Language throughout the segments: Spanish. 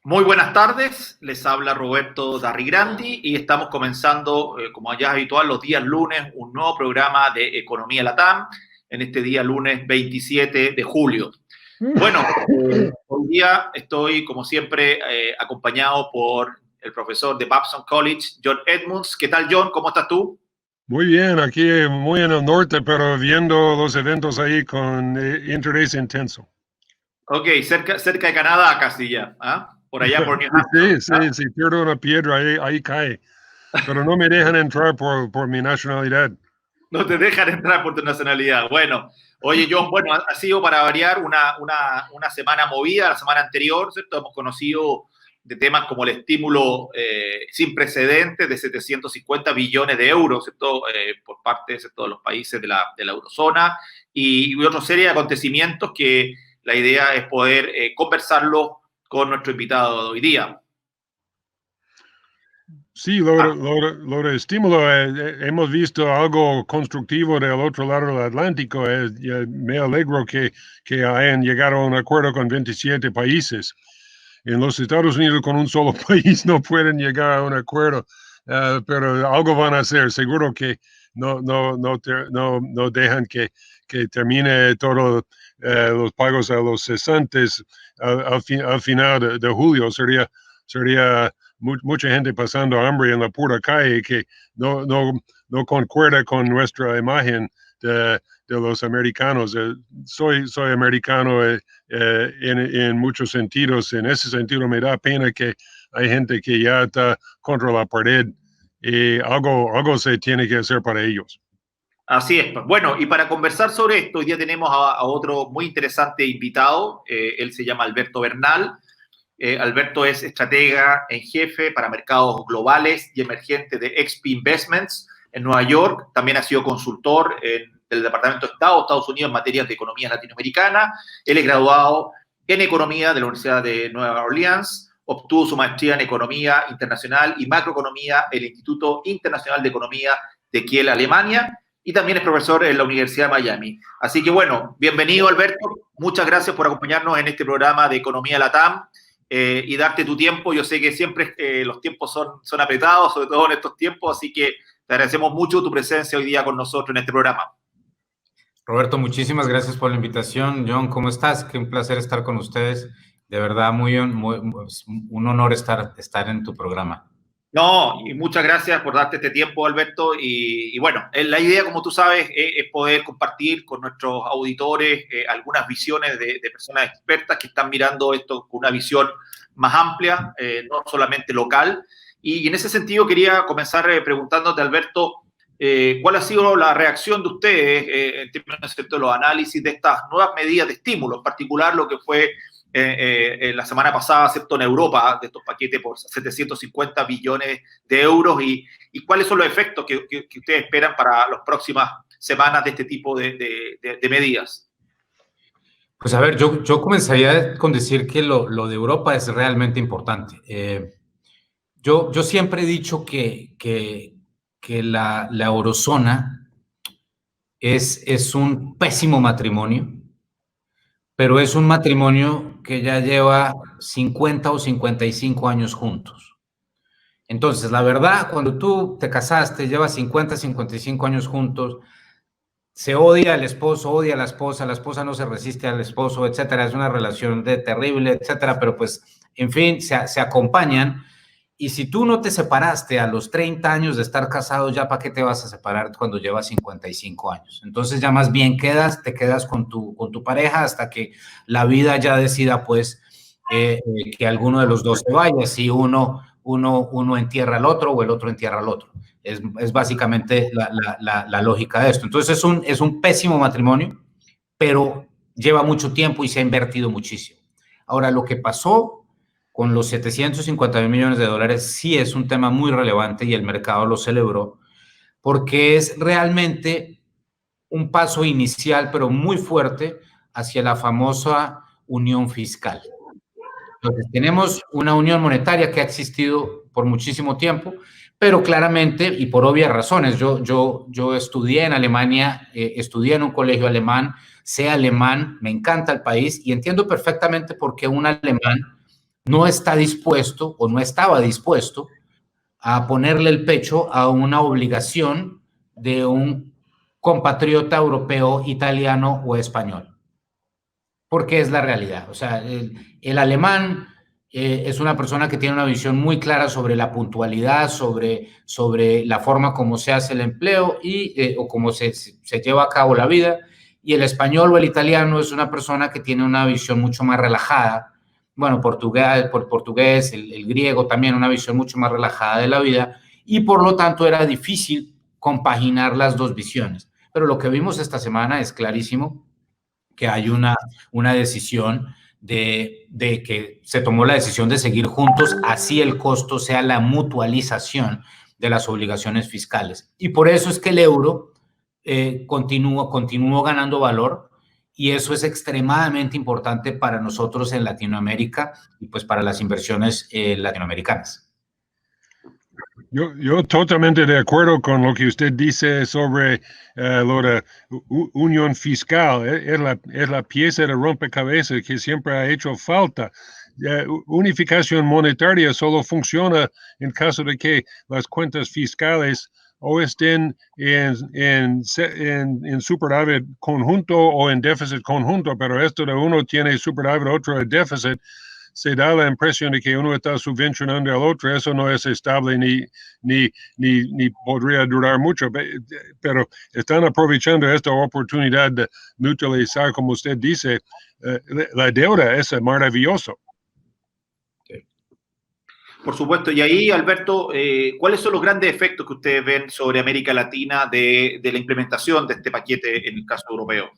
Muy buenas tardes, les habla Roberto Darrigrandi y estamos comenzando, como ya es habitual, los días lunes, un nuevo programa de Economía Latam, en este día lunes 27 de julio. Bueno, hoy día estoy, como siempre, acompañado por el profesor de Babson College, John Edmunds. ¿Qué tal, John? ¿Cómo estás tú? Muy bien, aquí muy en el norte, pero viendo los eventos ahí con interés intenso. Ok, cerca de Canadá casi ya, ¿ah? Por allá por New Hampshire. Sí, si pierdo una piedra, ahí cae. Pero no me dejan entrar por mi nacionalidad. No te dejan entrar por tu nacionalidad. Bueno, oye, John, bueno, ha sido para variar una semana movida, la semana anterior, ¿cierto? Hemos conocido de temas como el estímulo sin precedentes de 750 billones de euros, ¿cierto? Por parte, ¿cierto?, de los países de la eurozona y otra serie de acontecimientos que la idea es poder conversarlo con nuestro invitado de hoy día. Sí, lo de estímulo, hemos visto algo constructivo del otro lado del Atlántico. Me alegro que hayan llegado a un acuerdo con 27 países. En los Estados Unidos con un solo país no pueden llegar a un acuerdo, pero algo van a hacer. Seguro que no dejan que termine todos los pagos a los cesantes al final de julio. Sería mucha gente pasando hambre en la pura calle que no concuerda con nuestra imagen de los americanos. Soy americano en muchos sentidos. En ese sentido me da pena que hay gente que ya está contra la pared y algo se tiene que hacer para ellos. Así es. Bueno, y para conversar sobre esto, hoy día tenemos a otro muy interesante invitado. Él se llama Alberto Bernal. Alberto es estratega en jefe para mercados globales y emergentes de XP Investments en Nueva York. También ha sido consultor del Departamento de Estado de Estados Unidos en materias de economía latinoamericana. Él es graduado en economía de la Universidad de Nueva Orleans. Obtuvo su maestría en economía internacional y macroeconomía en el Instituto Internacional de Economía de Kiel, Alemania. Y también es profesor en la Universidad de Miami. Así que bueno, bienvenido, Alberto. Muchas gracias por acompañarnos en este programa de Economía Latam. Y darte tu tiempo. Yo sé que siempre los tiempos son apretados, sobre todo en estos tiempos, así que te agradecemos mucho tu presencia hoy día con nosotros en este programa. Roberto, muchísimas gracias por la invitación. John, ¿cómo estás? Qué un placer estar con ustedes. De verdad, un honor estar en tu programa. No, y muchas gracias por darte este tiempo, Alberto. Y bueno, la idea, como tú sabes, es poder compartir con nuestros auditores algunas visiones de personas expertas que están mirando esto con una visión más amplia, no solamente local. Y en ese sentido quería comenzar preguntándote, Alberto, ¿cuál ha sido la reacción de ustedes en términos de los análisis de estas nuevas medidas de estímulo, en particular lo que fue la semana pasada, ¿cierto?, en Europa, de estos paquetes por 750 billones de euros y cuáles son los efectos que ustedes esperan para las próximas semanas de este tipo de medidas? Pues a ver, yo comenzaría con decir que lo de Europa es realmente importante. Yo siempre he dicho que la eurozona es un pésimo matrimonio, pero es un matrimonio que ya lleva 50 o 55 años juntos. Entonces, la verdad, cuando tú te casaste, llevas 50, 55 años juntos, se odia al esposo, odia a la esposa no se resiste al esposo, etcétera. Es una relación terrible, etcétera, pero pues, en fin, se acompañan. Y si tú no te separaste a los 30 años de estar casado, ¿ya para qué te vas a separar cuando llevas 55 años? Entonces ya más bien te quedas con tu pareja hasta que la vida ya decida, pues, que alguno de los dos se vaya, si uno entierra al otro o el otro entierra al otro. Es básicamente la lógica de esto. Entonces es un pésimo matrimonio, pero lleva mucho tiempo y se ha invertido muchísimo. Ahora, lo que pasó con los 750 mil millones de dólares sí es un tema muy relevante y el mercado lo celebró porque es realmente un paso inicial, pero muy fuerte hacia la famosa unión fiscal. Entonces, tenemos una unión monetaria que ha existido por muchísimo tiempo, pero claramente y por obvias razones. Yo estudié en Alemania, estudié en un colegio alemán, sé alemán, me encanta el país y entiendo perfectamente por qué un alemán no está dispuesto o no estaba dispuesto a ponerle el pecho a una obligación de un compatriota europeo, italiano o español. Porque es la realidad. O sea, el alemán es una persona que tiene una visión muy clara sobre la puntualidad, sobre la forma como se hace el empleo o cómo se lleva a cabo la vida. Y el español o el italiano es una persona que tiene una visión mucho más relajada. Bueno, portugués, el griego también, una visión mucho más relajada de la vida. Y por lo tanto era difícil compaginar las dos visiones. Pero lo que vimos esta semana es clarísimo que hay una decisión de que se tomó la decisión de seguir juntos, así el costo sea la mutualización de las obligaciones fiscales. Y por eso es que el euro continuó ganando valor, y eso es extremadamente importante para nosotros en Latinoamérica y pues para las inversiones latinoamericanas. Yo totalmente de acuerdo con lo que usted dice sobre la unión fiscal. Es la pieza de rompecabezas que siempre ha hecho falta. Unificación monetaria solo funciona en caso de que las cuentas fiscales o estén en superávit conjunto o en déficit conjunto, pero esto de uno tiene superávit, otro es déficit, se da la impresión de que uno está subvencionando al otro. Eso no es estable ni podría durar mucho, pero están aprovechando esta oportunidad de neutralizar, como usted dice, la deuda. Es maravilloso. Por supuesto, y ahí, Alberto, ¿cuáles son los grandes efectos que ustedes ven sobre América Latina de la implementación de este paquete en el caso europeo?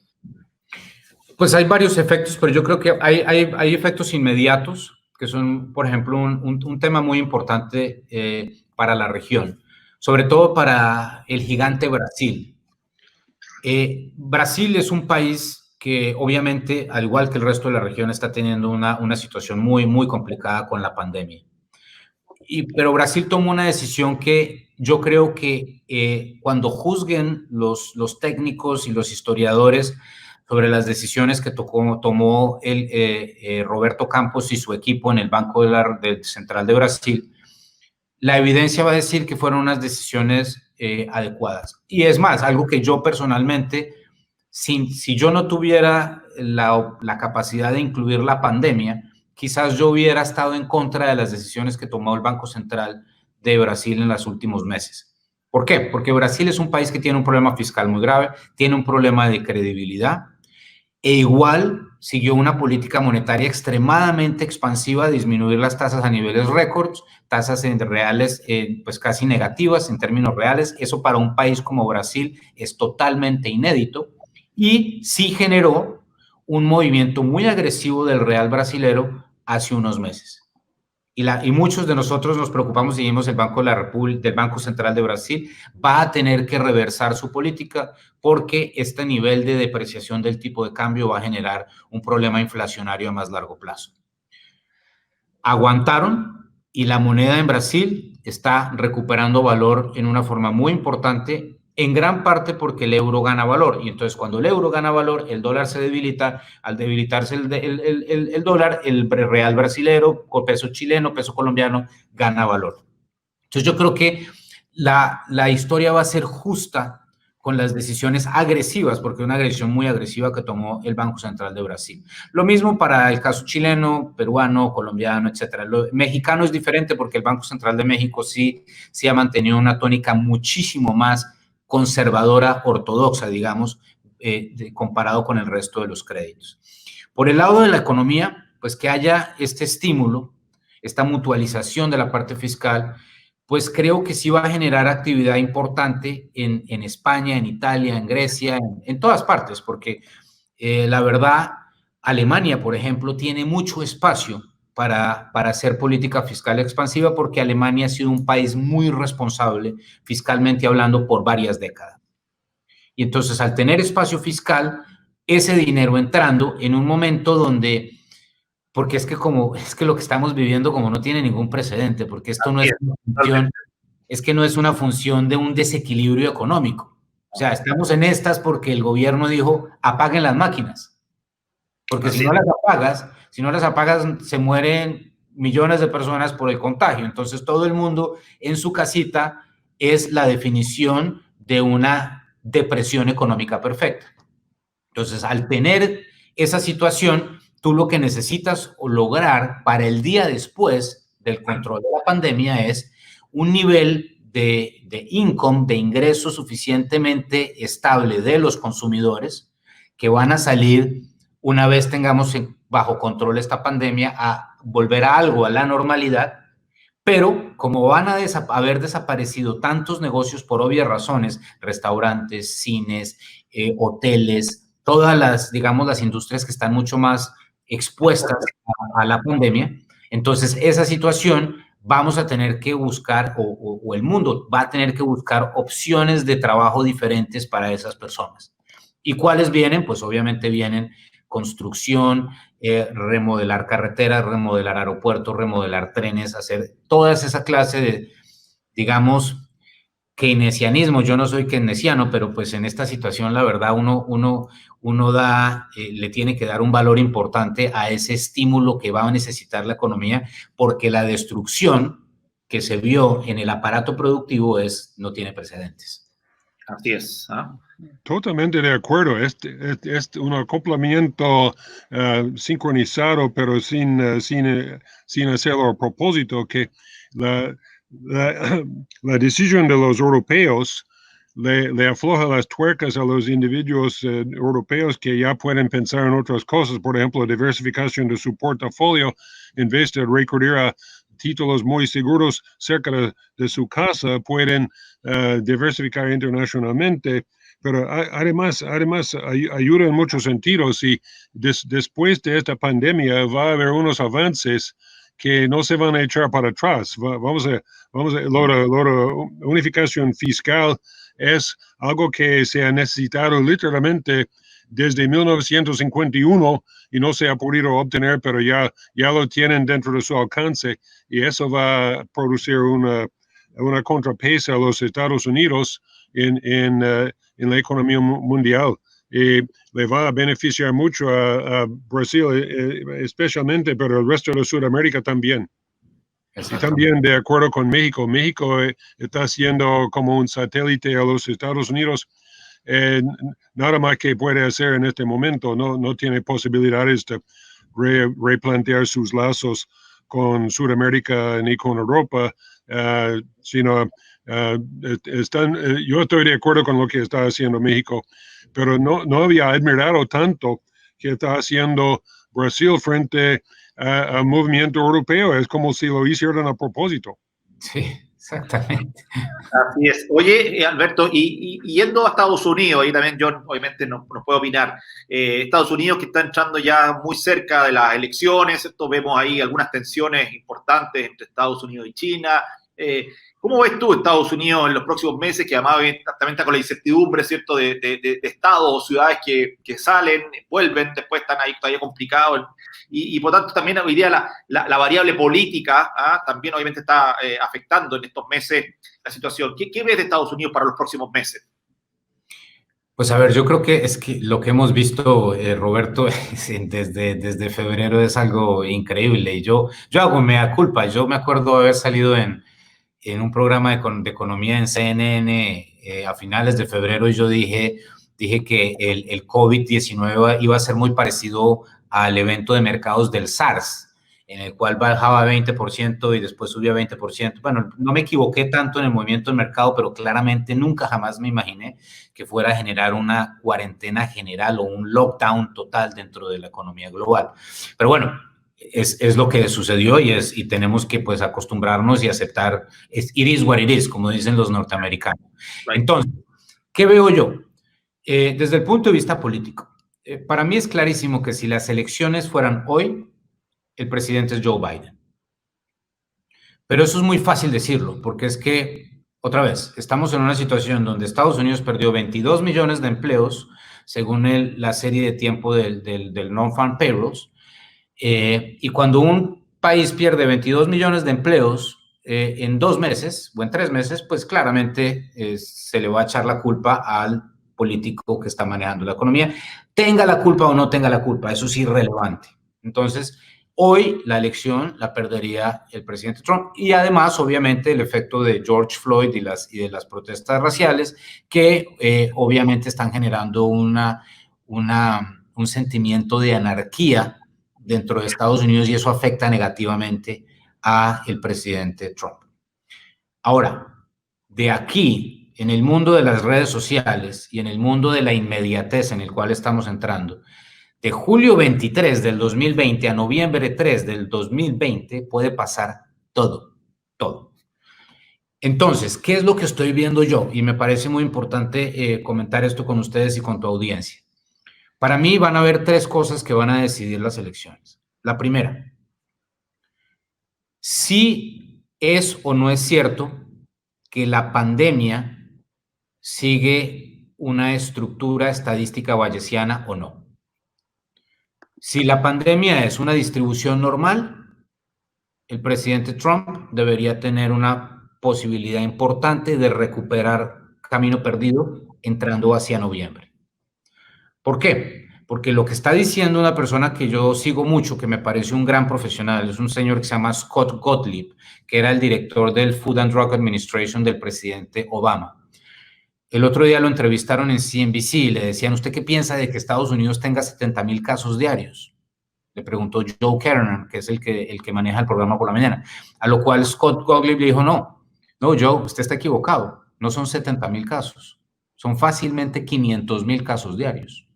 Pues hay varios efectos, pero yo creo que hay efectos inmediatos, que son, por ejemplo, un tema muy importante para la región, sobre todo para el gigante Brasil. Brasil es un país que obviamente, al igual que el resto de la región, está teniendo una situación muy, muy complicada con la pandemia. Pero Brasil tomó una decisión que yo creo que cuando juzguen los técnicos y los historiadores sobre las decisiones que tomó Roberto Campos y su equipo en el Banco Central de Brasil, la evidencia va a decir que fueron unas decisiones adecuadas. Y es más, algo que yo personalmente, si yo no tuviera la capacidad de incluir la pandemia, quizás yo hubiera estado en contra de las decisiones que tomó el Banco Central de Brasil en los últimos meses. ¿Por qué? Porque Brasil es un país que tiene un problema fiscal muy grave, tiene un problema de credibilidad, e igual siguió una política monetaria extremadamente expansiva, disminuir las tasas a niveles récords, tasas reales pues casi negativas en términos reales. Eso para un país como Brasil es totalmente inédito, y sí generó un movimiento muy agresivo del real brasilero hace unos meses. Y muchos de nosotros nos preocupamos y vimos el Banco del Banco Central de Brasil va a tener que reversar su política, porque este nivel de depreciación del tipo de cambio va a generar un problema inflacionario a más largo plazo. Aguantaron, y la moneda en Brasil está recuperando valor en una forma muy importante, en gran parte porque el euro gana valor. Y entonces, cuando el euro gana valor, el dólar se debilita. Al debilitarse el dólar, el real brasilero, peso chileno, peso colombiano, gana valor. Entonces, yo creo que la historia va a ser justa con las decisiones agresivas, porque es una agresión muy agresiva que tomó el Banco Central de Brasil. Lo mismo para el caso chileno, peruano, colombiano, etcétera. Lo mexicano es diferente, porque el Banco Central de México sí ha mantenido una tónica muchísimo más conservadora, ortodoxa, digamos, comparado con el resto de los créditos. Por el lado de la economía, pues que haya este estímulo, esta mutualización de la parte fiscal, pues creo que sí va a generar actividad importante en España, en Italia, en Grecia, en todas partes, porque la verdad, Alemania, por ejemplo, tiene mucho espacio para hacer política fiscal expansiva, porque Alemania ha sido un país muy responsable fiscalmente hablando por varias décadas. Y entonces, al tener espacio fiscal, ese dinero entrando en un momento donde, porque es que lo que estamos viviendo como no tiene ningún precedente, porque esto no es una función, no es una función de un desequilibrio económico. O sea, estamos en estas porque el gobierno dijo, apaguen las máquinas. Porque si no las apagas, se mueren millones de personas por el contagio. Entonces, todo el mundo en su casita es la definición de una depresión económica perfecta. Entonces, al tener esa situación, tú lo que necesitas lograr para el día después del control de la pandemia es un nivel de income, de ingreso suficientemente estable de los consumidores que van a salir una vez tengamos bajo control esta pandemia a volver a algo, a la normalidad, pero como van a haber desaparecido tantos negocios por obvias razones, restaurantes, cines, hoteles, todas las, digamos, las industrias que están mucho más expuestas a la pandemia, entonces esa situación vamos a tener que buscar, o el mundo va a tener que buscar opciones de trabajo diferentes para esas personas. ¿Y cuáles vienen? Pues obviamente vienen construcción, remodelar carreteras, remodelar aeropuertos, remodelar trenes, hacer toda esa clase de, digamos, keynesianismo. Yo no soy keynesiano, pero pues en esta situación la verdad uno le tiene que dar un valor importante a ese estímulo que va a necesitar la economía, porque la destrucción que se vio en el aparato productivo no tiene precedentes. Así es. Totalmente de acuerdo. Es un acoplamiento sincronizado, pero sin hacerlo a propósito, que la decisión de los europeos le afloja las tuercas a los individuos europeos que ya pueden pensar en otras cosas, por ejemplo, diversificación de su portafolio, en vez de recurrir a títulos muy seguros cerca de su casa, pueden diversificar internacionalmente. Pero además ayuda en muchos sentidos, y después de esta pandemia va a haber unos avances que no se van a echar para atrás. Vamos a la unificación fiscal es algo que se ha necesitado literalmente desde 1951 y no se ha podido obtener, pero ya lo tienen dentro de su alcance, y eso va a producir una contrapeso a los Estados Unidos en la economía mundial. Le va a beneficiar mucho a Brasil especialmente, pero el resto de Sudamérica también. Y también de acuerdo con México. México está siendo como un satélite a los Estados Unidos. Nada más que puede hacer en este momento. No tiene posibilidades de replantear sus lazos con Sudamérica ni con Europa, sino yo estoy de acuerdo con lo que está haciendo México, pero no había admirado tanto que está haciendo Brasil frente al movimiento europeo. Es como si lo hicieran a propósito. Sí, exactamente. Así es. Oye, Alberto, y yendo a Estados Unidos, ahí también John obviamente no puede opinar, Estados Unidos que está entrando ya muy cerca de las elecciones, esto vemos ahí algunas tensiones importantes entre Estados Unidos y China. ¿Cómo ves tú Estados Unidos en los próximos meses, que además también está con la incertidumbre, ¿cierto?, de estados o ciudades que salen, vuelven, después están ahí todavía complicados, y por tanto también hoy día la variable política también obviamente está afectando en estos meses la situación. ¿Qué ves de Estados Unidos para los próximos meses? Pues a ver, yo creo que es que lo que hemos visto, Roberto, desde febrero es algo increíble, y yo hago mea culpa. Yo me acuerdo haber salido en un programa de economía en CNN a finales de febrero, y yo dije que el COVID-19 iba a ser muy parecido al evento de mercados del SARS, en el cual bajaba 20% y después subía 20%. Bueno, no me equivoqué tanto en el movimiento del mercado, pero claramente nunca jamás me imaginé que fuera a generar una cuarentena general o un lockdown total dentro de la economía global. Pero bueno, es lo que sucedió, y tenemos que pues acostumbrarnos y aceptar. It is what it is, como dicen los norteamericanos. Right. Entonces, ¿qué veo yo? Desde el punto de vista político, para mí es clarísimo que si las elecciones fueran hoy, el presidente es Joe Biden. Pero eso es muy fácil decirlo, porque es que, otra vez, estamos en una situación donde Estados Unidos perdió 22 millones de empleos, según la serie de tiempo del Non-Farm Payrolls. Y cuando un país pierde 22 millones de empleos en 2 meses o en 3 meses, pues claramente se le va a echar la culpa al político que está manejando la economía. Tenga la culpa o no tenga la culpa, eso es irrelevante. Entonces, Hoy la elección la perdería el presidente Trump y además, obviamente, el efecto de George Floyd y de las protestas raciales que obviamente están generando un sentimiento de anarquía dentro de Estados Unidos y eso afecta negativamente al presidente Trump. Ahora, de aquí, en el mundo de las redes sociales y en el mundo de la inmediatez en el cual estamos entrando, de julio 23 del 2020 a noviembre 3 del 2020 puede pasar todo, todo. Entonces, ¿qué es lo que estoy viendo yo? Y me parece muy importante comentar esto con ustedes y con tu audiencia. Para mí van a haber tres cosas que van a decidir las elecciones. La primera, si es o no es cierto que la pandemia sigue una estructura estadística bayesiana o no. Si la pandemia es una distribución normal, el presidente Trump debería tener una posibilidad importante de recuperar camino perdido entrando hacia noviembre. ¿Por qué? Porque lo que está diciendo una persona que yo sigo mucho, que me parece un gran profesional, es un señor que se llama Scott Gottlieb, que era el director del Food and Drug Administration del presidente Obama. El otro día lo entrevistaron en CNBC y le decían, ¿usted qué piensa de que Estados Unidos tenga 70,000 casos diarios? Le preguntó Joe Kernan, que es el que maneja el programa por la mañana. A lo cual Scott Gottlieb le dijo, no, Joe, usted está equivocado. No son 70,000 casos. Son fácilmente 500,000 casos diarios.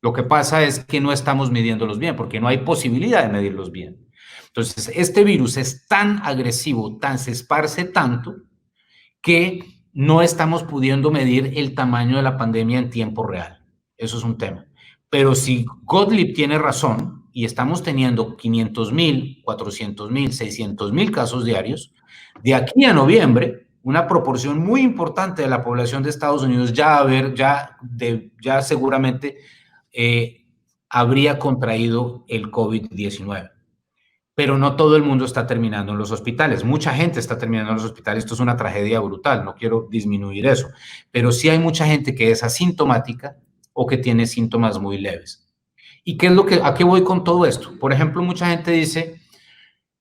Lo que pasa es que no estamos midiéndolos bien, porque no hay posibilidad de medirlos bien. Entonces, este virus es tan agresivo, se esparce tanto, que no estamos pudiendo medir el tamaño de la pandemia en tiempo real. Eso es un tema. Pero si Gottlieb tiene razón y estamos teniendo 500,000, 400,000, 600,000 casos diarios, de aquí a noviembre, una proporción muy importante de la población de Estados Unidos ya seguramente habría contraído el COVID-19. Pero no todo el mundo está terminando en los hospitales. Mucha gente está terminando en los hospitales. Esto es una tragedia brutal. No quiero disminuir eso. Pero sí hay mucha gente que es asintomática o que tiene síntomas muy leves. ¿Y a qué voy con todo esto? Por ejemplo, mucha gente dice,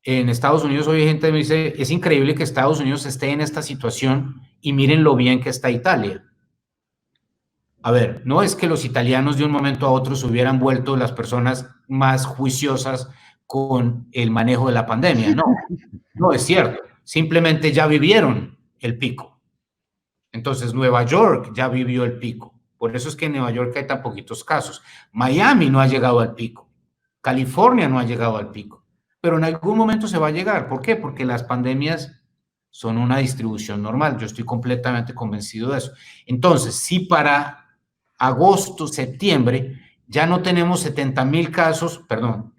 en Estados Unidos hoy hay gente que me dice, es increíble que Estados Unidos esté en esta situación y miren lo bien que está Italia. A ver, no es que los italianos de un momento a otro se hubieran vuelto las personas más juiciosas con el manejo de la pandemia, no es cierto, simplemente ya vivieron el pico. Entonces Nueva York ya vivió el pico, por eso es que en Nueva York hay tan poquitos casos. Miami no ha llegado al pico, California no ha llegado al pico, pero en algún momento se va a llegar. ¿Por qué? Porque las pandemias son una distribución normal, yo estoy completamente convencido de eso. Entonces, si para agosto, septiembre, ya no tenemos 70,000 casos,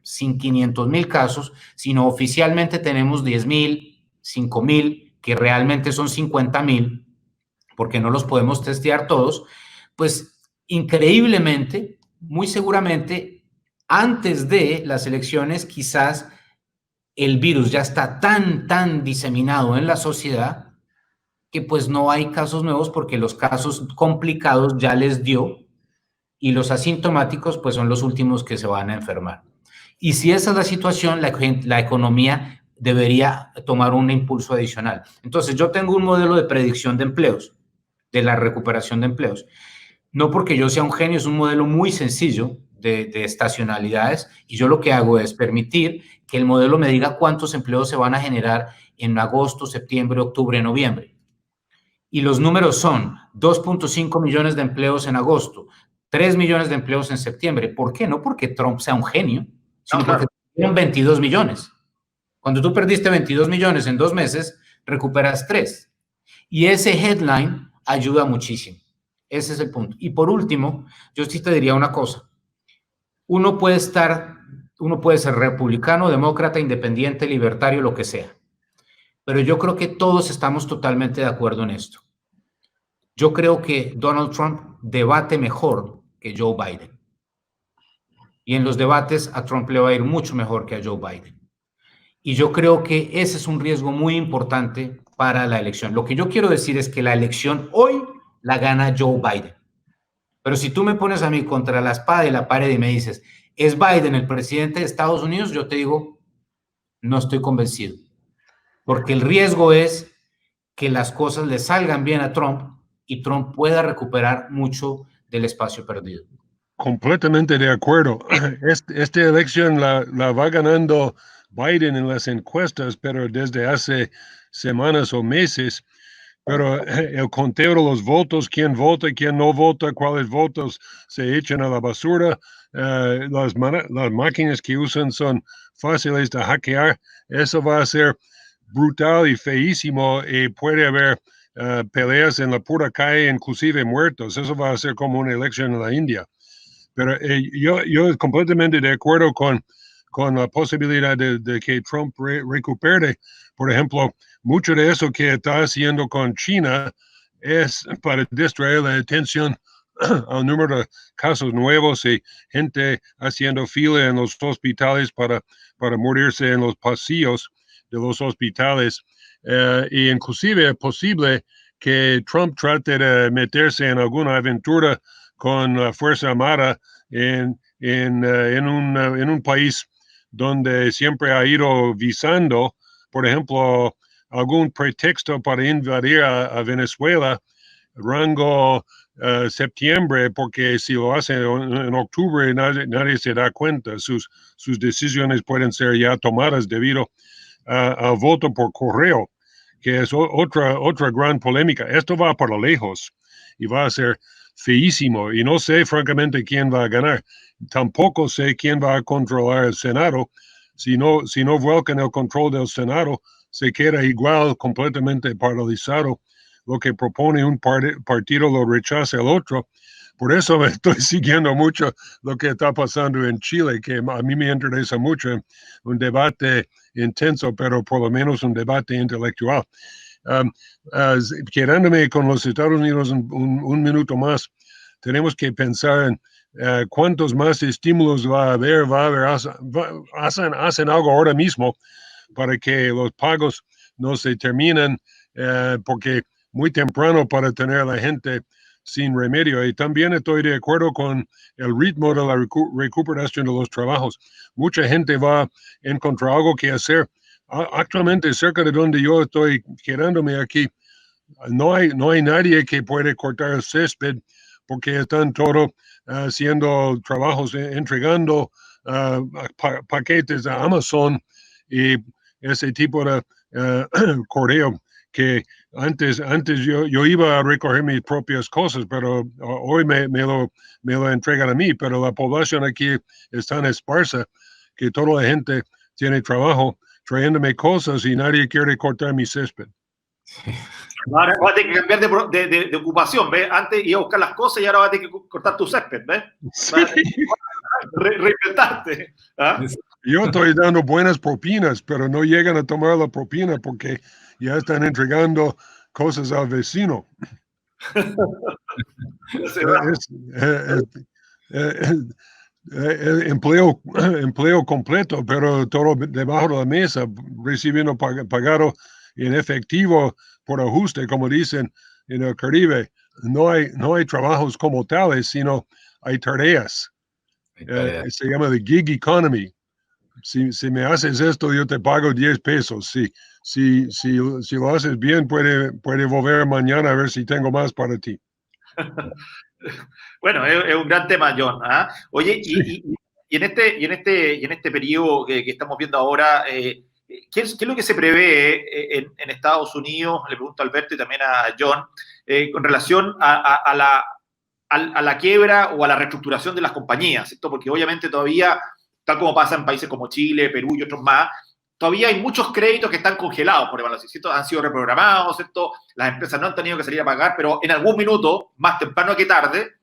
sin 500,000 casos, sino oficialmente tenemos 10,000, 5,000, que realmente son 50,000, porque no los podemos testear todos, pues increíblemente, muy seguramente, antes de las elecciones, quizás el virus ya está tan diseminado en la sociedad que pues no hay casos nuevos porque los casos complicados ya les dio y los asintomáticos pues son los últimos que se van a enfermar. Y si esa es la situación, la economía debería tomar un impulso adicional. Entonces yo tengo un modelo de predicción de empleos, de la recuperación de empleos. No porque yo sea un genio, es un modelo muy sencillo de estacionalidades y yo lo que hago es permitir que el modelo me diga cuántos empleos se van a generar en agosto, septiembre, octubre, noviembre. Y los números son 2.5 millones de empleos en agosto, 3 millones de empleos en septiembre. ¿Por qué? No porque Trump sea un genio, sino porque tuvieron 22 millones. Cuando tú perdiste 22 millones en 2 meses, recuperas 3. Y ese headline ayuda muchísimo. Ese es el punto. Y por último, yo sí te diría una cosa. Uno puede ser republicano, demócrata, independiente, libertario, lo que sea. Pero yo creo que todos estamos totalmente de acuerdo en esto. Yo creo que Donald Trump debate mejor que Joe Biden. Y en los debates a Trump le va a ir mucho mejor que a Joe Biden. Y yo creo que ese es un riesgo muy importante para la elección. Lo que yo quiero decir es que la elección hoy la gana Joe Biden. Pero si tú me pones a mí contra la espada y la pared y me dices, ¿Es Biden el presidente de Estados Unidos? Yo te digo, no estoy convencido, porque el riesgo es que las cosas le salgan bien a Trump y Trump pueda recuperar mucho del espacio perdido. Completamente de acuerdo. Esta elección la va ganando Biden en las encuestas, pero desde hace semanas o meses. Pero el conteo de los votos, quién vota, quién no vota, cuáles votos se echan a la basura, las máquinas que usan son fáciles de hackear. Eso va a ser brutal y feísimo y puede haber peleas en la pura calle, inclusive muertos. Eso va a ser como una elección en la India. Pero yo completamente de acuerdo con la posibilidad de que Trump recupere. Por ejemplo, mucho de eso que está haciendo con China es para distraer la atención al número de casos nuevos y gente haciendo fila en los hospitales para morirse en los pasillos de los hospitales. Y inclusive es posible que Trump trate de meterse en alguna aventura con la Fuerza Armada en un país donde siempre ha ido visando, por ejemplo, algún pretexto para invadir a Venezuela, rango septiembre, porque si lo hace en octubre nadie se da cuenta. Sus decisiones pueden ser ya tomadas debido al voto por correo, que es otra gran polémica. Esto va para lejos y va a ser feísimo y no sé francamente quién va a ganar. Tampoco sé quién va a controlar el Senado. Si no vuelcan el control del Senado, se queda igual, completamente paralizado. Lo que propone un partido lo rechaza el otro. Por eso me estoy siguiendo mucho lo que está pasando en Chile, que a mí me interesa mucho, un debate intenso, pero por lo menos un debate intelectual. Quedándome con los Estados Unidos un minuto más, tenemos que pensar en cuántos más estímulos va a haber, hacen algo ahora mismo para que los pagos no se terminen, porque muy temprano para tener a la gente sin remedio. Y también estoy de acuerdo con el ritmo de la recuperación de los trabajos. Mucha gente va a encontrar algo que hacer. Actualmente, cerca de donde yo estoy quedándome aquí, no hay nadie que puede cortar el césped porque están todos haciendo trabajos, entregando paquetes a Amazon y ese tipo de correo que antes yo iba a recoger mis propias cosas, pero hoy me lo entregan a mí, pero la población aquí es tan esparsa que toda la gente tiene trabajo trayéndome cosas y nadie quiere cortar mi césped. Ahora vas a tener que cambiar de ocupación, ¿ves? Antes iba a buscar las cosas y ahora vas a tener que cortar tu césped, ¿ves? Sí. Reinventarte. ¿Ah? Yo estoy dando buenas propinas, pero no llegan a tomar la propina porque ya están entregando cosas al vecino. Empleo completo, pero todo debajo de la mesa, recibiendo pagado en efectivo por ajuste, como dicen en el Caribe. No hay trabajos como tales, sino hay tareas. Se llama the gig economy. Si me haces esto, yo te pago 10 pesos. Si lo haces bien, puede volver mañana a ver si tengo más para ti. Bueno, es un gran tema, John. ¿Ah? Oye, Sí. y en este periodo que estamos viendo ahora, ¿qué es lo que se prevé en Estados Unidos? Le pregunto a Alberto y también a John, con relación a la quiebra o a la reestructuración de las compañías, ¿cierto? Porque obviamente todavía, tal como pasa en países como Chile, Perú y otros más, todavía hay muchos créditos que están congelados por evaluación, ¿cierto? Han sido reprogramados, ¿cierto? Las empresas no han tenido que salir a pagar, pero en algún minuto, más temprano que tarde,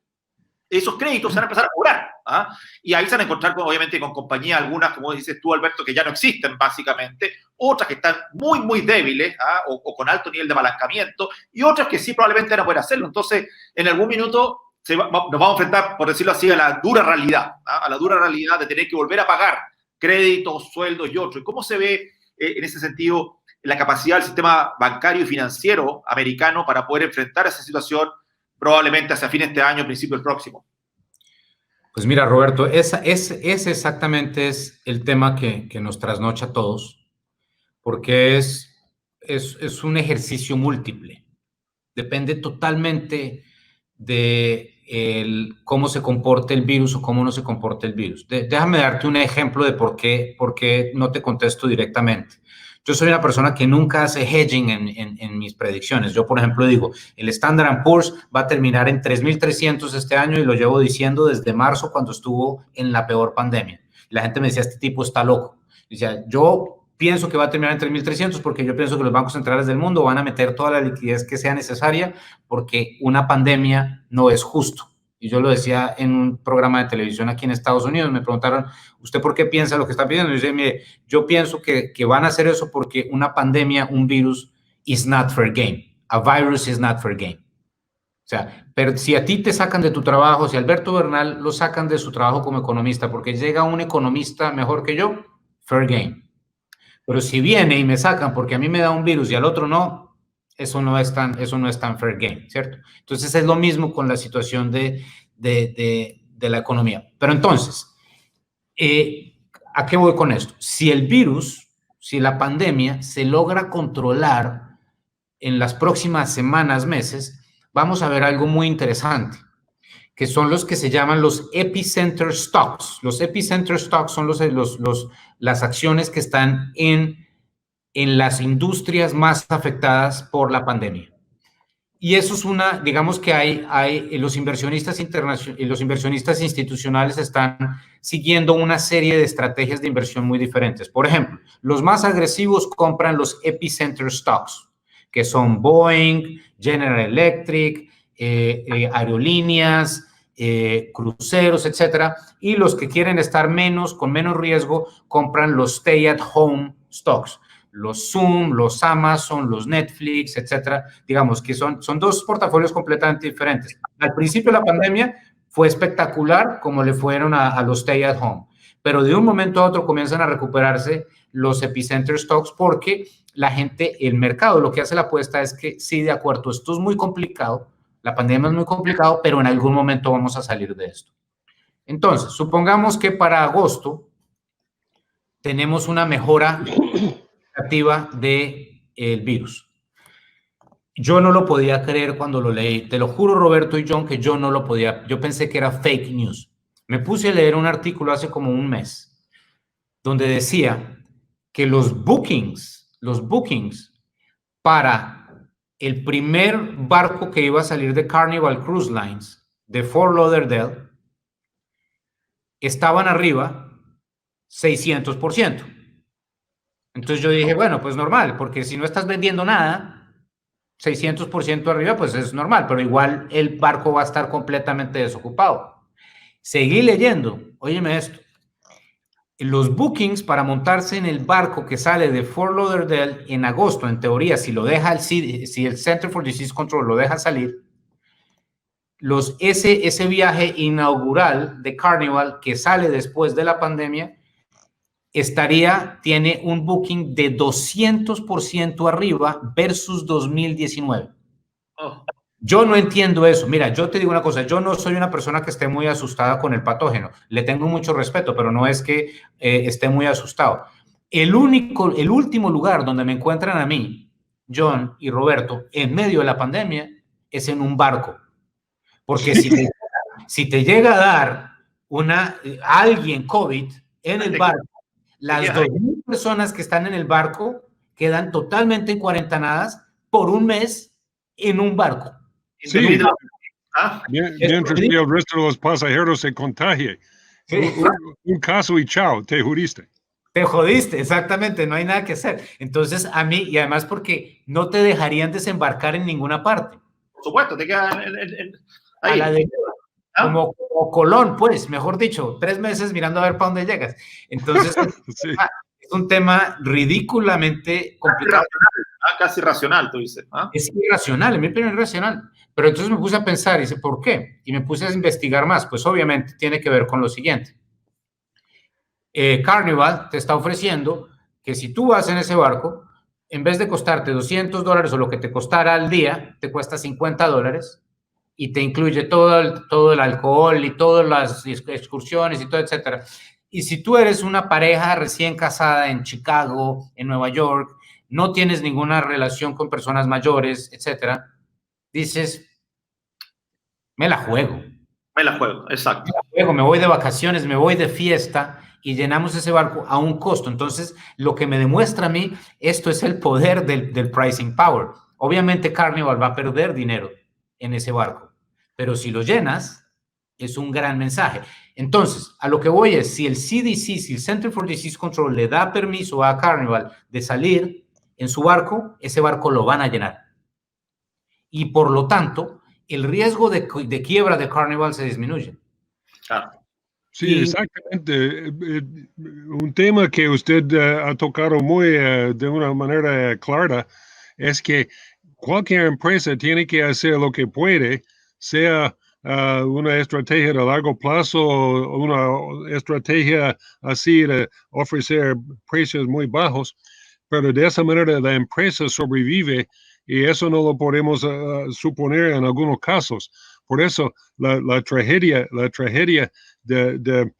esos créditos se van a empezar a cobrar. ¿Ah? Y ahí se van a encontrar, obviamente, con compañías, algunas, como dices tú, Alberto, que ya no existen, básicamente, otras que están muy, muy débiles, ¿ah? o con alto nivel de apalancamiento, y otras que sí probablemente van a poder hacerlo. Entonces, en algún minuto nos vamos a enfrentar, por decirlo así, a la dura realidad, ¿ah? A la dura realidad de tener que volver a pagar créditos, sueldos y otros. ¿Y cómo se ve, en ese sentido, la capacidad del sistema bancario y financiero americano para poder enfrentar esa situación probablemente hacia fin de este año, principio del próximo? Pues mira, Roberto, ese exactamente es el tema que nos trasnocha a todos, porque es un ejercicio múltiple. Depende totalmente de cómo se comporte el virus o cómo no se comporte el virus. Déjame darte un ejemplo de por qué no te contesto directamente. Yo soy una persona que nunca hace hedging en mis predicciones. Yo, por ejemplo, digo, el Standard & Poor's va a terminar en 3.300 este año y lo llevo diciendo desde marzo cuando estuvo en la peor pandemia. La gente me decía, este tipo está loco. Decía, yo pienso que va a terminar en 3.300 porque yo pienso que los bancos centrales del mundo van a meter toda la liquidez que sea necesaria porque una pandemia no es justo. Y yo lo decía en un programa de televisión aquí en Estados Unidos. Me preguntaron, ¿usted por qué piensa lo que está pidiendo? Y yo decía, mire, yo pienso que van a hacer eso porque una pandemia, un virus, is not fair game. A virus is not fair game. O sea, pero si a ti te sacan de tu trabajo, si a Alberto Bernal lo sacan de su trabajo como economista porque llega un economista mejor que yo, fair game. Pero si viene y me sacan porque a mí me da un virus y al otro no, eso no es tan fair game, ¿cierto? Entonces es lo mismo con la situación de la economía. Pero entonces, ¿a qué voy con esto? Si el virus, si la pandemia se logra controlar en las próximas semanas, meses, vamos a ver algo muy interesante, que son los que se llaman los epicenter stocks. Los epicenter stocks son las acciones que están en las industrias más afectadas por la pandemia. Y eso es digamos que los inversionistas internacionales y los inversionistas institucionales están siguiendo una serie de estrategias de inversión muy diferentes. Por ejemplo, los más agresivos compran los epicenter stocks, que son Boeing, General Electric, aerolíneas, cruceros, etcétera, y los que quieren estar con menos riesgo compran los stay at home stocks, los Zoom, los Amazon, los Netflix, etcétera. Digamos que son dos portafolios completamente diferentes. Al principio de la pandemia fue espectacular como le fueron a los stay at home, pero de un momento a otro comienzan a recuperarse los epicenter stocks porque la gente, el mercado, lo que hace la apuesta es que sí, de acuerdo, esto es muy complicado, la pandemia es muy complicado, pero en algún momento vamos a salir de esto. Entonces, supongamos que para agosto tenemos una mejora del virus. Yo no lo podía creer cuando lo leí. Te lo juro, Roberto y John, que yo no lo podía. Yo pensé que era fake news. Me puse a leer un artículo hace como un mes donde decía que los bookings para el primer barco que iba a salir de Carnival Cruise Lines de Fort Lauderdale estaban arriba 600%. Entonces yo dije, bueno, pues normal, porque si no estás vendiendo nada, 600% arriba, pues es normal, pero igual el barco va a estar completamente desocupado. Seguí leyendo, óyeme esto, los bookings para montarse en el barco que sale de Fort Lauderdale en agosto, en teoría, si el Center for Disease Control lo deja salir, ese viaje inaugural de Carnival que sale después de la pandemia, tiene un booking de 200% arriba versus 2019. Oh. Yo no entiendo eso. Mira, yo te digo una cosa, yo no soy una persona que esté muy asustada con el patógeno. Le tengo mucho respeto, pero no es que esté muy asustado. El último lugar donde me encuentran a mí, John y Roberto, en medio de la pandemia, es en un barco. Porque si te llega a dar alguien COVID en el barco, las 2.000 personas que están en el barco quedan totalmente encuarentenadas por un mes en un barco. Sí, mientras que el resto de los pasajeros se contagie. Sí. Un caso y chao, te jodiste. Te jodiste, exactamente, no hay nada que hacer. Entonces, a mí, y además porque no te dejarían desembarcar en ninguna parte. Por supuesto, te quedan ahí. A la de como Colón, pues, mejor dicho, 3 meses mirando a ver para dónde llegas. Entonces, sí. Es un tema ridículamente complicado. Casi racional, tú dices. Es irracional, en mi opinión es irracional. Pero entonces me puse a pensar y dice, ¿por qué? Y me puse a investigar más. Pues obviamente tiene que ver con lo siguiente. Carnival te está ofreciendo que si tú vas en ese barco, en vez de costarte $200 o lo que te costara al día, te cuesta $50, y te incluye todo el alcohol y todas las excursiones y todo, etcétera. Y si tú eres una pareja recién casada en Chicago, en Nueva York, no tienes ninguna relación con personas mayores, etcétera, dices, me la juego. Me la juego, exacto. Me voy de vacaciones, me voy de fiesta y llenamos ese barco a un costo. Entonces, lo que me demuestra a mí, esto es el poder del pricing power. Obviamente Carnival va a perder dinero en ese barco, pero si lo llenas, es un gran mensaje. Entonces, a lo que voy es, si el CDC, si el Center for Disease Control le da permiso a Carnival de salir en su barco, ese barco lo van a llenar. Y por lo tanto, el riesgo de quiebra de Carnival se disminuye. Claro. Sí, exactamente. Un tema que usted ha tocado muy de una manera clara es que cualquier empresa tiene que hacer lo que puede, sea una estrategia de largo plazo o una estrategia así de ofrecer precios muy bajos, pero de esa manera la empresa sobrevive y eso no lo podemos suponer en algunos casos. Por eso la tragedia de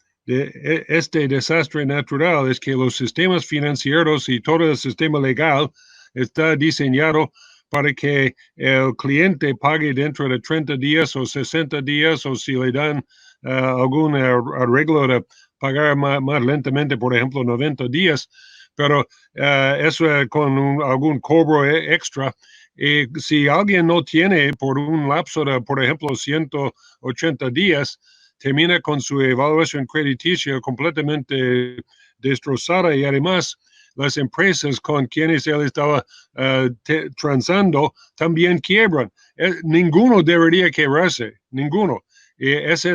este desastre natural es que los sistemas financieros y todo el sistema legal está diseñado para que el cliente pague dentro de 30 días o 60 días o si le dan algún arreglo de pagar más lentamente, por ejemplo, 90 días, pero eso con algún cobro extra. Si alguien no tiene por un lapso de, por ejemplo, 180 días, termina con su evaluación crediticia completamente destrozada y además las empresas con quienes él estaba transando también quiebran. Ninguno debería quebrarse, ninguno. Ese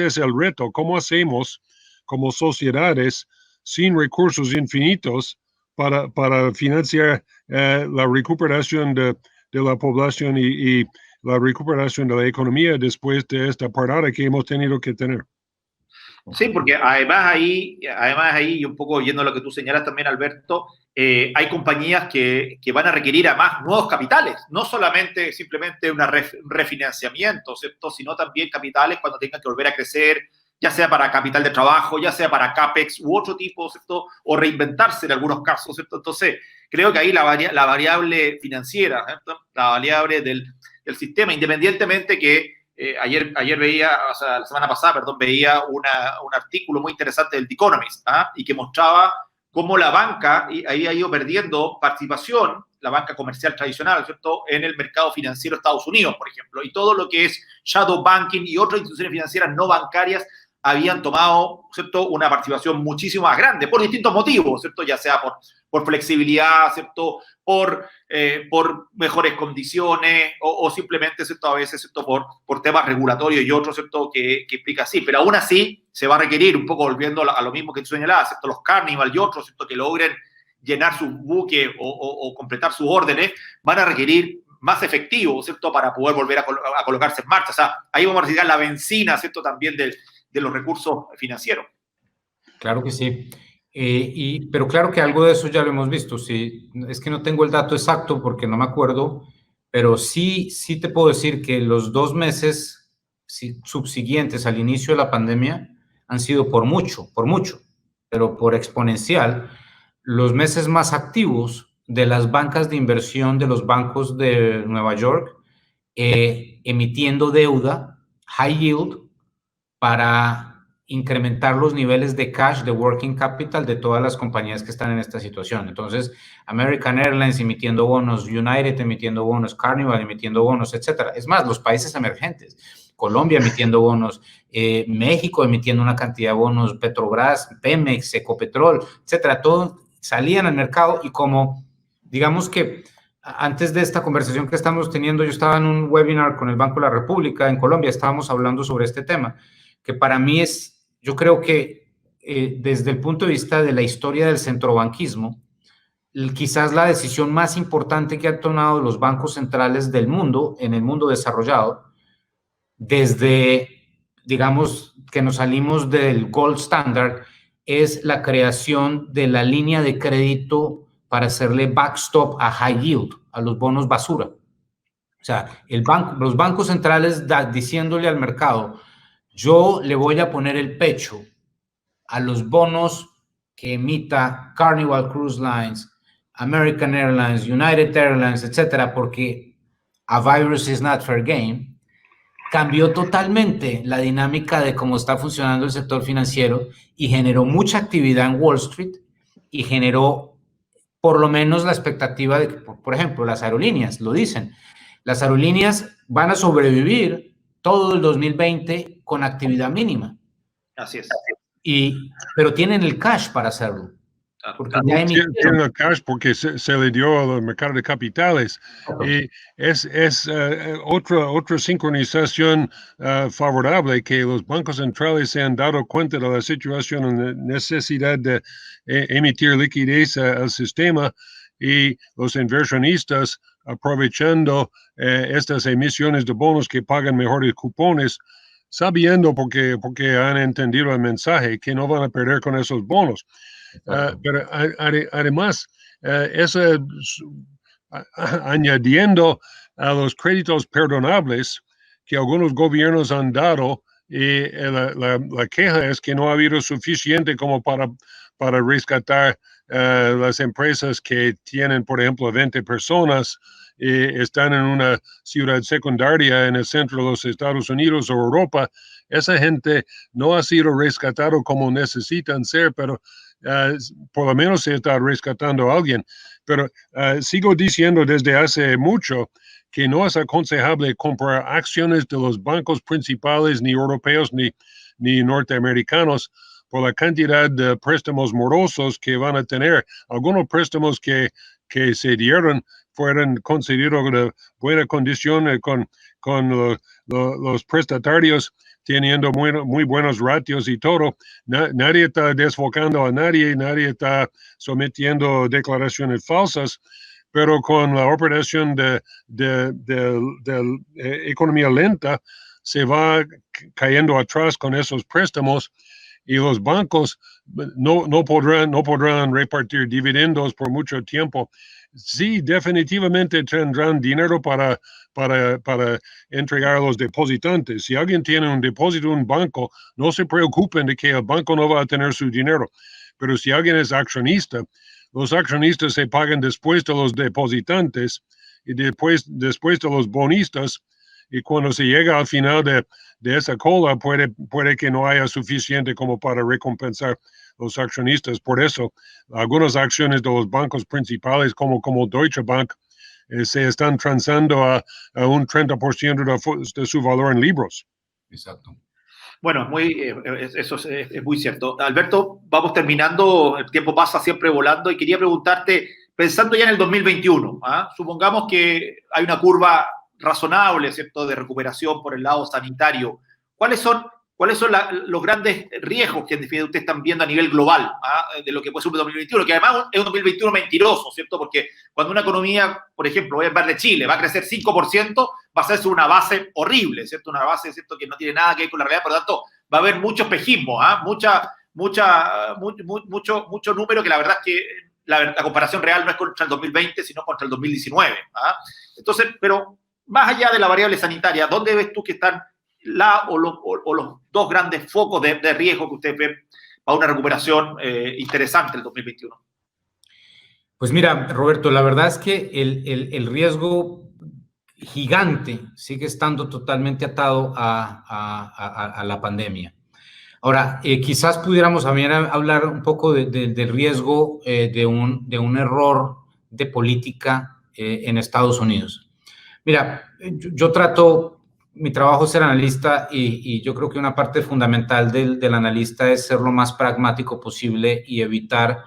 es el reto. ¿Cómo hacemos como sociedades sin recursos infinitos para financiar la recuperación de la población y la recuperación de la economía después de esta parada que hemos tenido que tener? Sí, porque además ahí, y un poco yendo a lo que tú señalas también, Alberto, hay compañías que van a requerir además nuevos capitales, no solamente simplemente un refinanciamiento, ¿cierto? Sino también capitales cuando tengan que volver a crecer, ya sea para capital de trabajo, ya sea para CAPEX u otro tipo, ¿cierto? O reinventarse en algunos casos, ¿cierto? Entonces, creo que ahí la variable financiera, ¿cierto? La variable del sistema, independientemente que ayer veía, o sea, la semana pasada, perdón, veía un artículo muy interesante del The Economist, y que mostraba cómo la banca ahí ha ido perdiendo participación, la banca comercial tradicional, ¿cierto?, en el mercado financiero de Estados Unidos, por ejemplo, y todo lo que es shadow banking y otras instituciones financieras no bancarias habían tomado, ¿cierto?, una participación muchísimo más grande, por distintos motivos, ¿cierto?, ya sea por flexibilidad, ¿cierto?, por mejores condiciones o simplemente, ¿cierto?, a veces, ¿cierto?, por temas regulatorios y otros, ¿cierto?, que implica así. Pero aún así se va a requerir, un poco volviendo a lo mismo que tú señalabas, ¿cierto?, los Carnival y otros, ¿cierto?, que logren llenar su buque o completar sus órdenes, van a requerir más efectivo, ¿cierto?, para poder volver a colocarse en marcha. O sea, ahí vamos a necesitar la benzina, ¿cierto?, también de los recursos financieros. Claro que sí. Pero claro que algo de eso ya lo hemos visto. Sí, es que no tengo el dato exacto porque no me acuerdo, pero sí te puedo decir que los 2 meses subsiguientes al inicio de la pandemia han sido por mucho, pero por exponencial, los meses más activos de las bancas de inversión de los bancos de Nueva York, emitiendo deuda high yield para incrementar los niveles de cash, de working capital de todas las compañías que están en esta situación. Entonces, American Airlines emitiendo bonos, United emitiendo bonos, Carnival emitiendo bonos, etcétera. Es más, los países emergentes, Colombia emitiendo bonos, México emitiendo una cantidad de bonos, Petrobras, Pemex, Ecopetrol, etcétera. Todo salían al mercado y como, digamos que antes de esta conversación que estamos teniendo, yo estaba en un webinar con el Banco de la República en Colombia, estábamos hablando sobre este tema, que para mí yo creo que desde el punto de vista de la historia del centrobanquismo, quizás la decisión más importante que han tomado los bancos centrales del mundo, en el mundo desarrollado, desde, digamos, que nos salimos del gold standard, es la creación de la línea de crédito para hacerle backstop a high yield, a los bonos basura. O sea, los bancos centrales diciéndole al mercado, yo le voy a poner el pecho a los bonos que emita Carnival Cruise Lines, American Airlines, United Airlines, etcétera, porque a virus is not fair game, cambió totalmente la dinámica de cómo está funcionando el sector financiero y generó mucha actividad en Wall Street y generó por lo menos la expectativa de que, por ejemplo, las aerolíneas lo dicen, las aerolíneas van a sobrevivir todo el 2020 con actividad mínima. Así es. Pero tienen el cash para hacerlo. Porque ya tienen el cash porque se le dio al mercado de capitales. Y es otra sincronización favorable que los bancos centrales se han dado cuenta de la situación, la necesidad de emitir liquidez al sistema, y los inversionistas aprovechando estas emisiones de bonos que pagan mejores cupones, sabiendo porque han entendido el mensaje que no van a perder con esos bonos. Pero además, añadiendo a los créditos perdonables que algunos gobiernos han dado, y la queja es que no ha habido suficiente como para rescatar las empresas que tienen, por ejemplo, 20 personas y están en una ciudad secundaria en el centro de los Estados Unidos o Europa. Esa gente no ha sido rescatado como necesitan ser, pero por lo menos se está rescatando a alguien. Pero sigo diciendo desde hace mucho que no es aconsejable comprar acciones de los bancos principales, ni europeos ni norteamericanos, por la cantidad de préstamos morosos que van a tener. Algunos préstamos que se dieron fueron concedidos de buena condición con los prestatarios teniendo muy buenos ratios y todo. Nadie está desfocando a nadie sometiendo declaraciones falsas, pero con la operación de economía lenta se va cayendo atrás con esos préstamos, y los bancos no podrán repartir dividendos por mucho tiempo. Sí, definitivamente tendrán dinero para entregar a los depositantes. Si alguien tiene un depósito en un banco, no se preocupen de que el banco no va a tener su dinero. Pero si alguien es accionista, los accionistas se pagan después de los depositantes y después de los bonistas, y cuando se llega al final de esa cola, puede que no haya suficiente como para recompensar los accionistas. Por eso, algunas acciones de los bancos principales, como Deutsche Bank, se están transando a un 30% de su valor en libros. Exacto. Bueno, eso es muy cierto. Alberto, vamos terminando, el tiempo pasa siempre volando, y quería preguntarte, pensando ya en el 2021, supongamos que hay una curva razonable, ¿cierto?, de recuperación por el lado sanitario. ¿Cuáles son los grandes riesgos que en definitiva ustedes están viendo a nivel global de lo que puede ser un 2021? Que además es un 2021 mentiroso, ¿cierto? Porque cuando una economía, por ejemplo, voy a hablar de Chile, va a crecer 5%, va a ser una base horrible, ¿cierto? Una base, ¿cierto?, que no tiene nada que ver con la realidad, por lo tanto, va a haber mucho espejismo, mucho número, que la verdad es que la comparación real no es contra el 2020, sino contra el 2019. Entonces, pero más allá de la variable sanitaria, ¿dónde ves tú que están los dos grandes focos de riesgo que ustedes ven para una recuperación interesante el 2021? Pues mira, Roberto, la verdad es que el riesgo gigante sigue estando totalmente atado a la pandemia. Ahora, quizás pudiéramos también hablar un poco del riesgo de un error de política en Estados Unidos. Mira, mi trabajo es ser analista, y yo creo que una parte fundamental del analista es ser lo más pragmático posible y evitar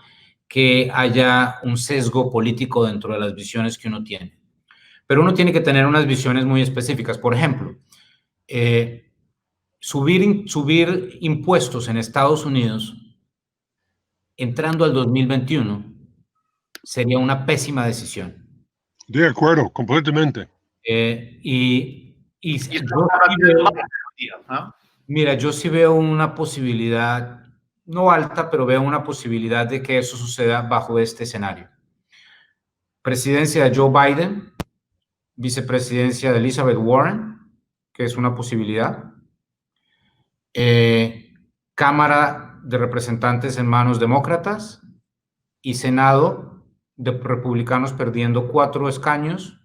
que haya un sesgo político dentro de las visiones que uno tiene. Pero uno tiene que tener unas visiones muy específicas. Por ejemplo, subir impuestos en Estados Unidos entrando al 2021 sería una pésima decisión. De acuerdo, completamente. Mira, yo sí veo una posibilidad, no alta, pero veo una posibilidad de que eso suceda bajo este escenario. Presidencia de Joe Biden, vicepresidencia de Elizabeth Warren, que es una posibilidad. Cámara de Representantes en manos demócratas y Senado de republicanos perdiendo 4 escaños,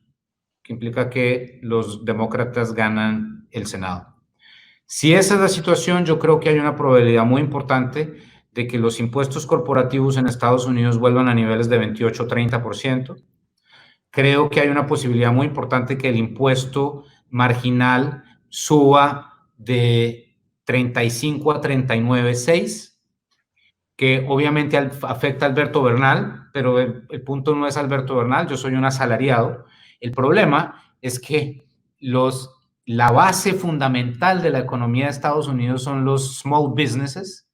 que implica que los demócratas ganan el Senado. Si esa es la situación, yo creo que hay una probabilidad muy importante de que los impuestos corporativos en Estados Unidos vuelvan a niveles de 28-30%. Creo que hay una posibilidad muy importante que el impuesto marginal suba de 35 a 39.6, que obviamente afecta a Alberto Bernal, pero el punto no es Alberto Bernal, yo soy un asalariado. El problema es que la base fundamental de la economía de Estados Unidos son los small businesses,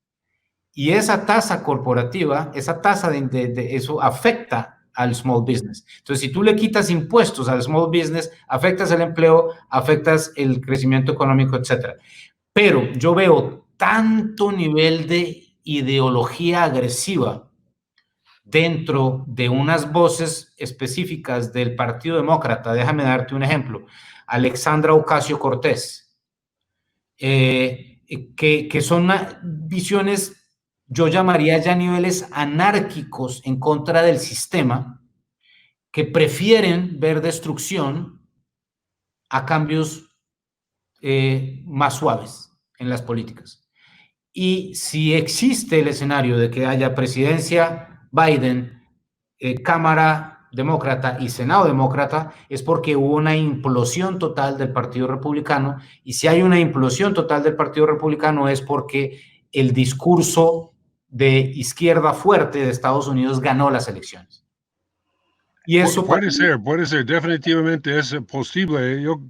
y esa tasa corporativa, esa tasa de eso afecta al small business. Entonces, si tú le quitas impuestos al small business, afectas el empleo, afectas el crecimiento económico, etc. Pero yo veo tanto nivel de ideología agresiva dentro de unas voces específicas del Partido Demócrata. Déjame darte un ejemplo. Alexandra Ocasio-Cortez, que son visiones, yo llamaría ya niveles anárquicos en contra del sistema, que prefieren ver destrucción a cambios más suaves en las políticas. Y si existe el escenario de que haya presidencia Biden, Cámara Demócrata y Senado Demócrata, es porque hubo una implosión total del Partido Republicano, y si hay una implosión total del Partido Republicano es porque el discurso de izquierda fuerte de Estados Unidos ganó las elecciones. Y eso puede ser, definitivamente es posible. Yo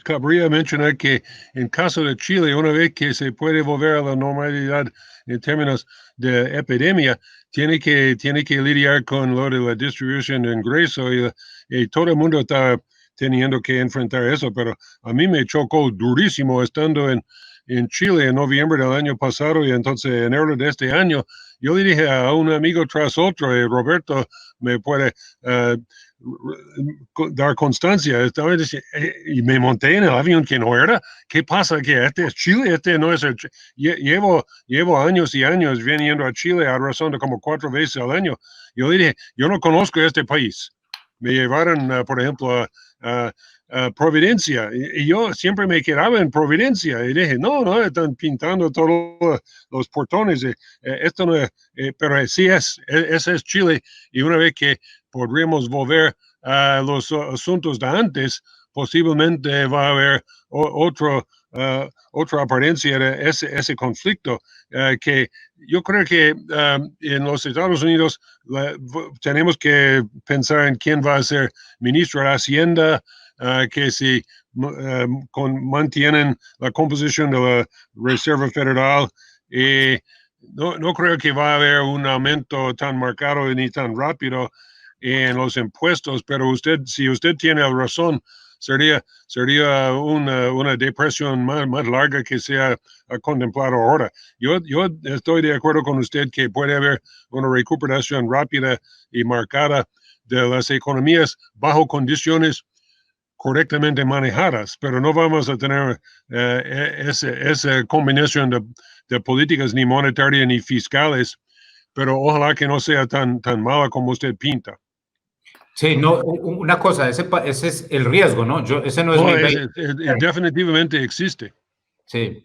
cabría mencionar que en caso de Chile, una vez que se puede volver a la normalidad en términos de epidemia, tiene que lidiar con lo de la distribución de ingresos, y todo el mundo está teniendo que enfrentar eso, pero a mí me chocó durísimo estando en Chile en noviembre del año pasado, y entonces en enero de este año yo le dije a un amigo tras otro, Roberto me puede dar constancia, estaba diciendo, y me monté en el avión que no era. ¿Qué pasa? Que este es Chile, este no es el llevo años y años viniendo a Chile a razón de como 4 veces al año. Yo le dije, yo no conozco este país. Me llevaron, por ejemplo, a Providencia, y yo siempre me quedaba en Providencia, y dije, no, están pintando todos los portones, esto no es, pero sí ese es Chile, y una vez que podríamos volver a los asuntos de antes, posiblemente va a haber otra apariencia de ese conflicto, que yo creo que en los Estados Unidos tenemos que pensar en quién va a ser ministro de Hacienda, que si mantienen la composición de la Reserva Federal, no creo que va a haber un aumento tan marcado ni tan rápido en los impuestos, pero si usted tiene razón, sería una depresión más larga que se ha contemplado ahora. Yo estoy de acuerdo con usted que puede haber una recuperación rápida y marcada de las economías bajo condiciones correctamente manejadas, pero no vamos a tener esa combinación de políticas ni monetarias ni fiscales, pero ojalá que no sea tan mala como usted pinta. Sí, no, una cosa, ese es el riesgo, ¿no? Ese no es definitivamente existe. Sí.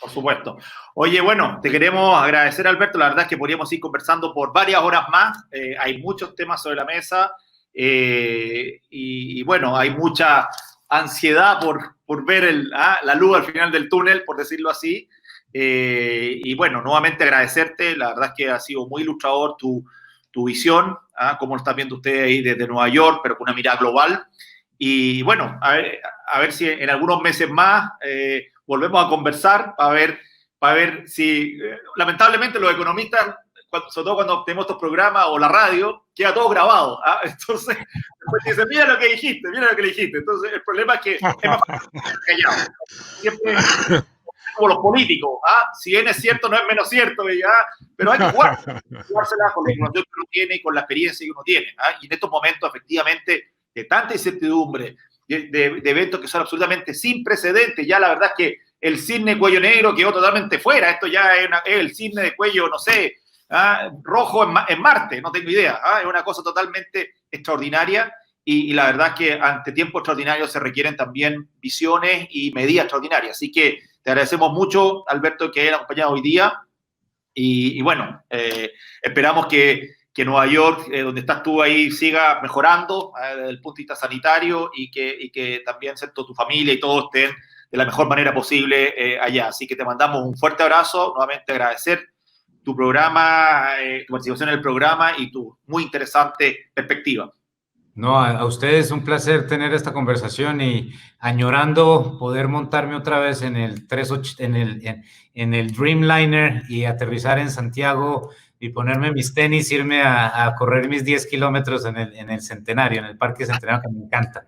Por supuesto. Oye, bueno, te queremos agradecer, Alberto. La verdad es que podríamos ir conversando por varias horas más. Hay muchos temas sobre la mesa. Y bueno, hay mucha ansiedad por ver la luz al final del túnel, por decirlo así. Y bueno, nuevamente agradecerte. La verdad es que ha sido muy ilustrador tu visión, cómo lo están viendo ustedes ahí desde Nueva York, pero con una mirada global. Y bueno, a ver si en algunos meses más volvemos a conversar para ver si, lamentablemente, los economistas, sobre todo cuando tenemos estos programas o la radio, queda todo grabado. Entonces, después dicen, mira lo que dijiste. Entonces, el problema es que es más fácil callado. Siempre como los políticos. Si bien es cierto, no es menos cierto, pero hay que jugársela con la información que uno tiene y con la experiencia que uno tiene. Y en estos momentos, efectivamente, de tanta incertidumbre, de eventos que son absolutamente sin precedentes. Ya la verdad es que el cisne cuello negro quedó totalmente fuera. Esto ya es el cisne de cuello, no sé, rojo en Marte, no tengo idea. Es una cosa totalmente extraordinaria y la verdad es que ante tiempos extraordinarios se requieren también visiones y medidas extraordinarias. Así que te agradecemos mucho, Alberto, que hayas acompañado hoy día y bueno, esperamos que Nueva York, donde estás tú ahí, siga mejorando desde el punto de vista sanitario y que también, ¿cierto?, tu familia y todos estén de la mejor manera posible allá. Así que te mandamos un fuerte abrazo, nuevamente agradecer tu programa, tu participación en el programa y tu muy interesante perspectiva. No, a ustedes un placer tener esta conversación y añorando poder montarme otra vez en el en el Dreamliner y aterrizar en Santiago y ponerme mis tenis, irme a correr mis 10 kilómetros en el Centenario, en el Parque Centenario, que me encanta.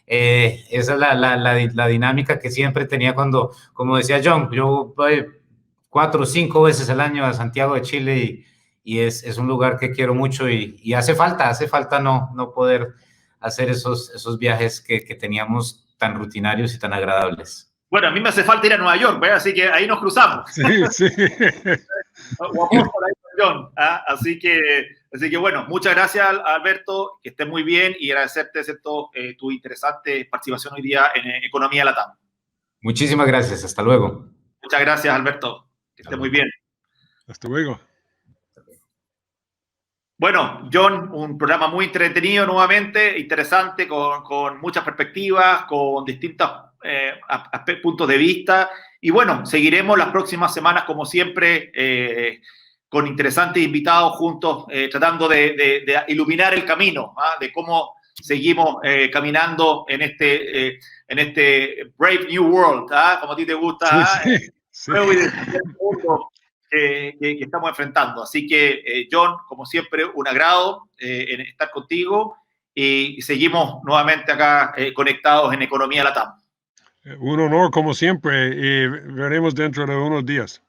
Esa es la dinámica que siempre tenía cuando, como decía John, yo voy 4 o 5 veces al año a Santiago de Chile y es un lugar que quiero mucho y hace falta no poder hacer esos viajes que teníamos tan rutinarios y tan agradables. Bueno, a mí me hace falta ir a Nueva York, ¿verdad? Así que ahí nos cruzamos. Sí, sí. O a Boston, ahí con John, así que bueno, muchas gracias, Alberto, que estés muy bien y agradecerte, ¿cierto?, tu interesante participación hoy día en Economía Latam. Muchísimas gracias, hasta luego. Muchas gracias, Alberto, que estés muy bien. Hasta luego. Bueno, John, un programa muy entretenido nuevamente, interesante, con muchas perspectivas, con distintos puntos de vista. Y bueno, seguiremos las próximas semanas, como siempre, con interesantes invitados juntos, tratando de iluminar el camino, de cómo seguimos caminando en este Brave New World, como a ti te gusta, Sí. nuevo y diferente mundo que estamos enfrentando. Así que, John, como siempre, un agrado en estar contigo y seguimos nuevamente acá conectados en Economía Latam. Un honor como siempre y veremos dentro de unos días.